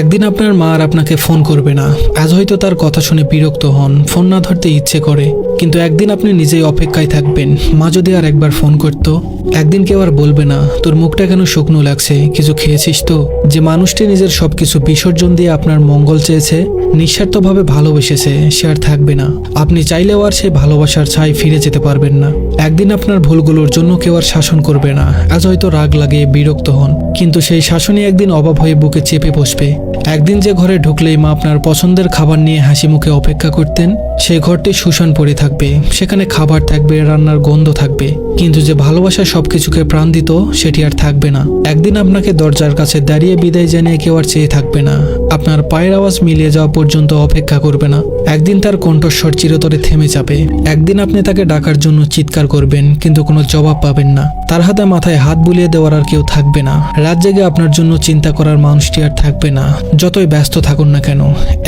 একদিন আপনার মা আর আপনাকে ফোন করবে না। আজ হয়তো তার কথা শুনে বিরক্ত হন, ফোন না ধরতে ইচ্ছে করে, কিন্তু একদিন আপনি নিজেই অপেক্ষায় থাকবেন। মা যদি আর একবার ফোন করতো। একদিন কেউ আর বলবে না, তোর মুখটা কেন শুকনো লাগছে, কিছু খেয়েছিস তো? যে মানুষটি নিজের সবকিছু বিসর্জন দিয়ে আপনার মঙ্গল চেয়েছে, নিঃস্বার্থভাবে ভালোবেসেছে, সে আর থাকবে না। আপনি চাইলেও আর সেই ভালোবাসার ছাই ফিরে যেতে পারবেন না। একদিন আপনার ভুলগুলোর জন্য কেউ আর শাসন করবে না। আজ হয়তো রাগ লাগে, বিরক্ত হন, কিন্তু সেই শাসনই একদিন অভাব হয়ে বুকে চেপে বসবে। একদিন যে ঘরে ঢুকলেই মা আপনার পছন্দের খাবার নিয়ে হাসি মুখে অপেক্ষা করতেন, সেই ঘরটি শুষণ পড়ে থাকবে। সেখানে খাবার থাকবে, রান্নার গন্ধ থাকবে, কিন্তু যে ভালোবাসা সবকিছুকে প্রাণ দিত, সেটি আর থাকবে না। একদিন আপনাকে দরজার কাছে দাঁড়িয়ে বিদায় জানিয়ে কেউ আর চেয়ে থাকবে না। আপনার পায়ের আওয়াজ মিলিয়ে যাওয়া পর্যন্ত অপেক্ষা করবে না। একদিন তার কণ্ঠস্বর চিরতরে থেমে যাবে। একদিন আপনি তাকে ডাকার জন্য চিৎকার করবেন, কিন্তু কোনো জবাব পাবেন না। তার হাতে মাথায় হাত বুলিয়ে দেওয়ার আর কেউ থাকবে না। রাত জেগে আপনার জন্য চিন্তা করার মানুষটি আর থাকবে না, যতই ব্যস্ত থাকুন না কেন।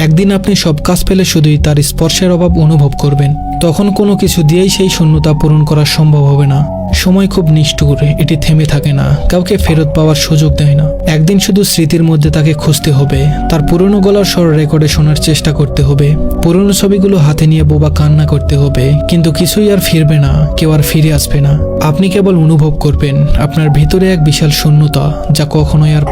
একদিন আপনি সব কাজ ফেলে শুধুই তার স্পর্শের অভাব অনুভব করবেন। তখন কোনো কিছু দিয়েই সেই শূন্যতা পূরণ করা সম্ভব হবে না। সময় খুব নিষ্ঠুর, এটি থেমে থাকে না, কাউকে ফেরত পাওয়ার সুযোগ দেয় না। একদিন শুধু স্মৃতির মধ্যে তাকে খুঁজতে হবে, তার পুরনো গলার স্বর রেকর্ডে শোনার চেষ্টা করতে হবে, পুরনো ছবিগুলো হাতে নিয়ে বোবা কান্না করতে হবে, কিন্তু কিছুই আর ফিরবে না, কেউ আর ফিরে আসবে না। আপনি কেবল অনুভব করবেন আপনার ভিতরে এক বিশাল শূন্যতা, যা কখনোই আর